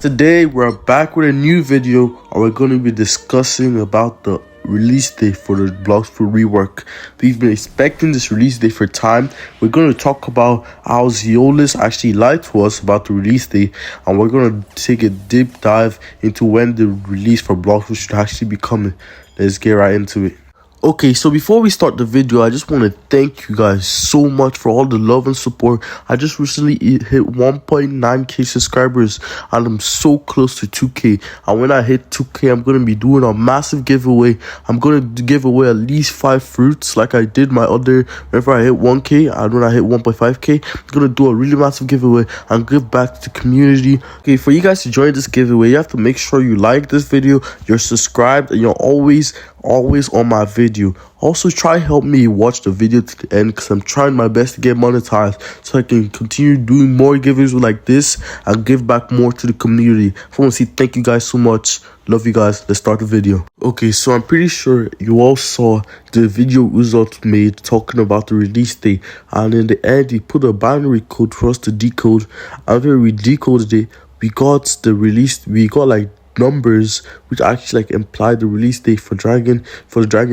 Today we're back with a new video, and we're going to be discussing about the release date for the Blox for rework. We've been expecting this release date for time. We're going to talk about how Zeolus actually lied to us about the release date, and we're going to take a deep dive into when the release for Blox should actually be coming. Let's get right into it. Okay, so before we start the video, I just want to thank you guys so much for all the love and support. I just recently hit 1.9k subscribers, and I'm so close to 2k. And when I hit 2k, I'm going to be doing a massive giveaway. I'm going to give away at least 5 fruits like I did my other, whenever I hit 1k and when I hit 1.5k. I'm going to do a really massive giveaway and give back to the community. Okay, for you guys to join this giveaway, you have to make sure you like this video, you're subscribed, and you're always on my video. Also, try help me watch the video to the end, because I'm trying my best to get monetized so I can continue doing more giveaways like this and give back more to the community. I want to say thank you guys so much. Love you guys. Let's start the video. Okay, so I'm pretty sure you all saw the video Uzoth made talking about the release date, and in the end he put a binary code for us to decode. After we decoded it, we got the release, we got like numbers which actually like imply the release date for the dragon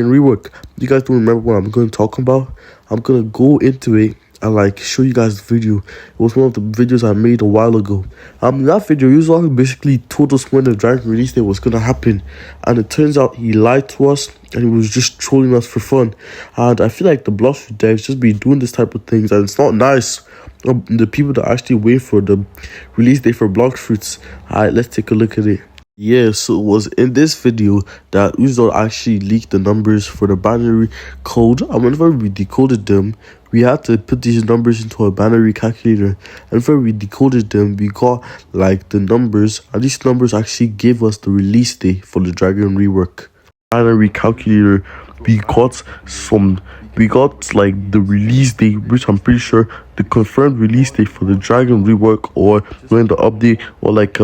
rework. You guys don't remember what I'm going to talk about? I'm going to go into it and like show you guys the video. It was one of the videos I made a while ago. In that video, Uzoth basically told us when the dragon release date was going to happen, and it turns out he lied to us and he was just trolling us for fun. And I feel like the Blox devs just be doing this type of things, and it's not nice. The people that actually wait for the release date for Blox fruits. Alright, let's take a look at it. Yeah, so it was in this video that Uzoth actually leaked the numbers for the binary code, and whenever we decoded them, we had to put these numbers into a binary calculator. And whenever we decoded them, we got like the numbers, and these numbers actually gave us the release date for the dragon rework. Binary calculator, we got like the release date, which I'm pretty sure the confirmed release date for the dragon rework, or when the update or like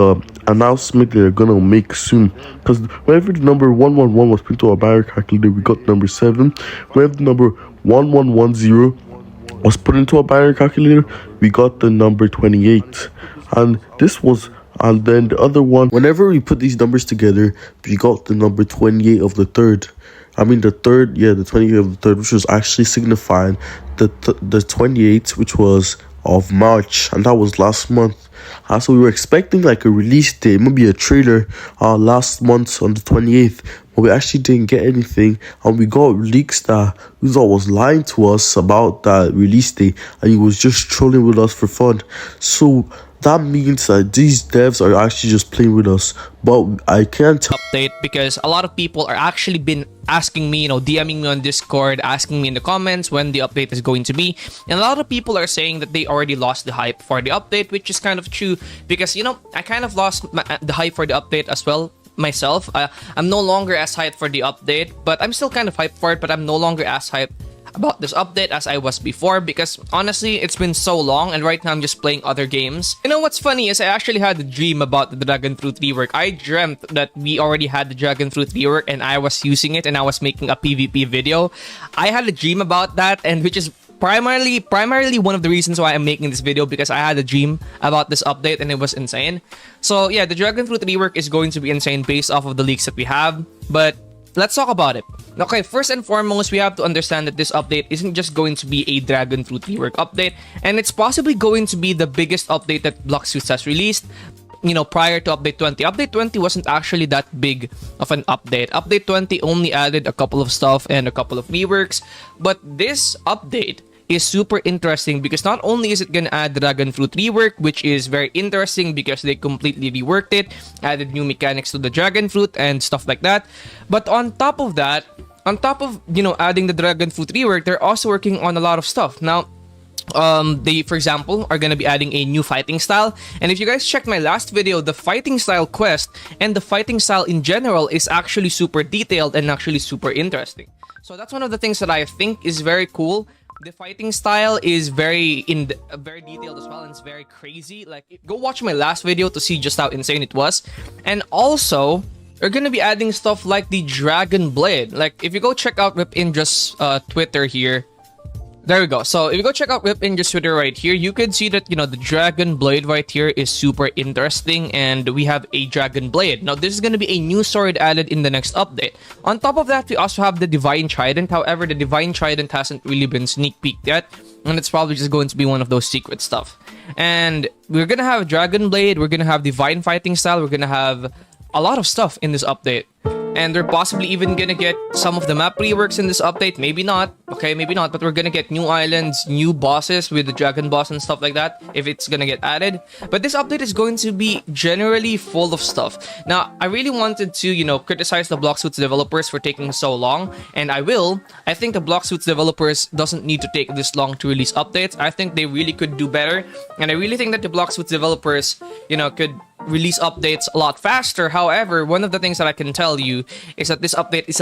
announcement they're gonna make soon. Because whenever the number 111 was put into a binary calculator, we got number 7. Whenever the number 1110 was put into a binary calculator, we got the number 28. And then the other one, whenever we put these numbers together, we got the number 28 of the third. The 28th of the third, which was actually signifying the 28th, which was of March, and that was last month. So we were expecting like a release date, maybe a trailer last month on the 28th, but we actually didn't get anything, and we got leaks that Uzoth was lying to us about that release date, and he was just trolling with us for fun. So that means that these devs are actually just playing with us, but I can't update, because a lot of people are actually been asking me, DMing me on Discord, asking me in the comments when the update is going to be, and a lot of people are saying that they already lost the hype for the update, which is kind of true, because I kind of lost the hype for the update as well myself. I'm no longer as hyped for the update, but I'm still kind of hyped for it, but I'm no longer as hyped about this update as I was before, because honestly it's been so long, and right now I'm just playing other games. What's funny is I actually had a dream about the dragon fruit rework. I dreamt that we already had the dragon fruit rework and I was using it and I was making a PvP video. I had a dream about that, and which is primarily one of the reasons why I'm making this video, because I had a dream about this update and it was insane. So yeah, the dragon fruit rework is going to be insane based off of the leaks that we have, but let's talk about it. Okay, first and foremost, we have to understand that this update isn't just going to be a dragon fruit rework update, and it's possibly going to be the biggest update that Blox has released, prior to Update 20. Update 20 wasn't actually that big of an update. Update 20 only added a couple of stuff and a couple of reworks, but this update is super interesting, because not only is it gonna add dragon fruit rework, which is very interesting because they completely reworked it, added new mechanics to the dragon fruit and stuff like that, but on top of adding the dragon fruit rework, they're also working on a lot of stuff. Now they, for example, are gonna be adding a new fighting style, and if you guys checked my last video, the fighting style quest and the fighting style in general is actually super detailed and actually super interesting. So that's one of the things that I think is very cool. The fighting style is very detailed as well, and it's very crazy. Like, go watch my last video to see just how insane it was. And also, they're gonna be adding stuff like the dragon blade. Like, if you go check out Rip Indra's Twitter here, There we go. So if you go check out Rip Ninja's Twitter right here, you can see that, the Dragon Blade right here is super interesting, and we have a Dragon Blade. Now, this is going to be a new sword added in the next update. On top of that, we also have the Divine Trident. However, the Divine Trident hasn't really been sneak peeked yet, and it's probably just going to be one of those secret stuff. And we're going to have Dragon Blade, we're going to have Divine Fighting Style, we're going to have a lot of stuff in this update. And we're possibly even gonna get some of the map reworks in this update. Maybe not. Okay, maybe not. But we're gonna get new islands, new bosses with the dragon boss and stuff like that, if it's gonna get added. But this update is going to be generally full of stuff. Now, I really wanted to, criticize the Blox developers for taking so long. And I will. I think the Blox developers doesn't need to take this long to release updates. I think they really could do better. And I really think that the Blox developers, could release updates a lot faster. However, one of the things that I can tell you is that this update is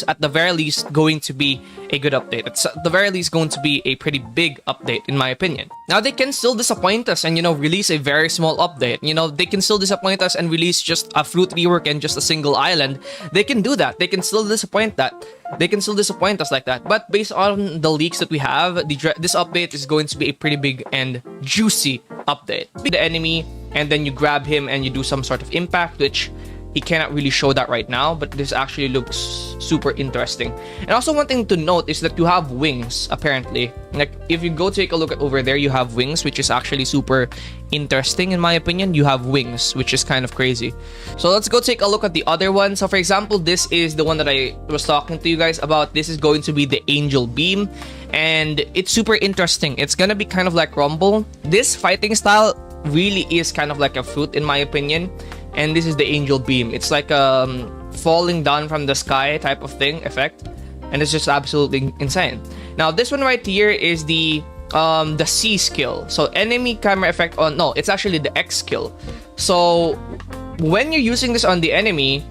at the very least going to be a good update. It's at the very least going to be a pretty big update in my opinion. Now, they can still disappoint us and release a very small update. They can still disappoint us and release just a fruit rework and just a single island. They can do that. They can still disappoint that. They can still disappoint us like that. But based on the leaks that we have, this update is going to be a pretty big and juicy update. The enemy, and then you grab him and you do some sort of impact, which he cannot really show that right now, but this actually looks super interesting. And also, one thing to note is that you have wings, apparently. Like, if you go take a look at over there, you have wings, which is actually super interesting in my opinion. You have wings, which is kind of crazy. So let's go take a look at the other one. So for example, this is the one that I was talking to you guys about. This is going to be the Angel Beam, and it's super interesting. It's gonna be kind of like Rumble. This fighting style really is kind of like a fruit in my opinion. And this is the Angel Beam. It's like falling down from the sky type of thing effect, and it's just absolutely insane. Now this one right here is the C skill. So enemy camera effect on, no, it's actually the X skill. So when you're using this on the enemy,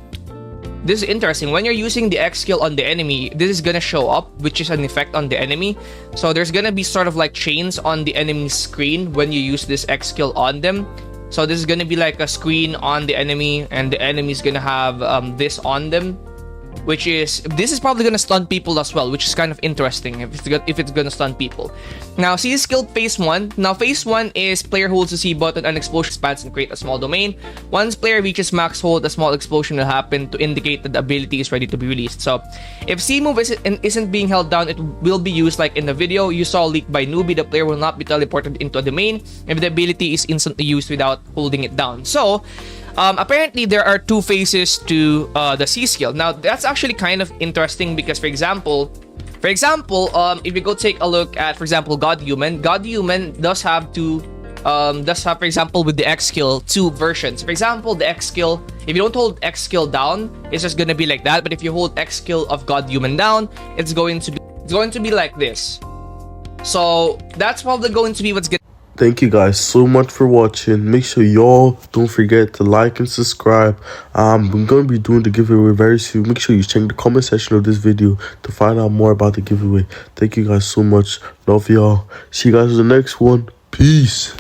this is interesting. When you're using the X skill on the enemy, this is gonna show up, which is an effect on the enemy. So there's gonna be sort of like chains on the enemy's screen when you use this X skill on them. So this is gonna be like a screen on the enemy, and the enemy is gonna have this on them, this is probably gonna stun people as well, which is kind of interesting if it's gonna stun people. Now, C is skilled phase 1. Now, phase 1 is player holds the C button, an explosion expands and create a small domain. Once player reaches max hold, a small explosion will happen to indicate that the ability is ready to be released. So, if C move isn't being held down, it will be used like in the video you saw leaked by Newbie. The player will not be teleported into a domain if the ability is instantly used without holding it down. So, apparently there are 2 phases to the C skill. Now that's actually kind of interesting because, for example, if you go take a look at, for example, God Human does have for example, with the X skill 2 versions. For example, the X skill, if you don't hold X skill down, it's just gonna be like that. But if you hold X skill of God Human down, it's going to be like this. So that's probably going to be what's gonna. Thank you guys so much for watching. Make sure y'all don't forget to like and subscribe. I'm going to be doing the giveaway very soon. Make sure you check the comment section of this video to find out more about the giveaway. Thank you guys so much. Love y'all. See you guys in the next one. Peace.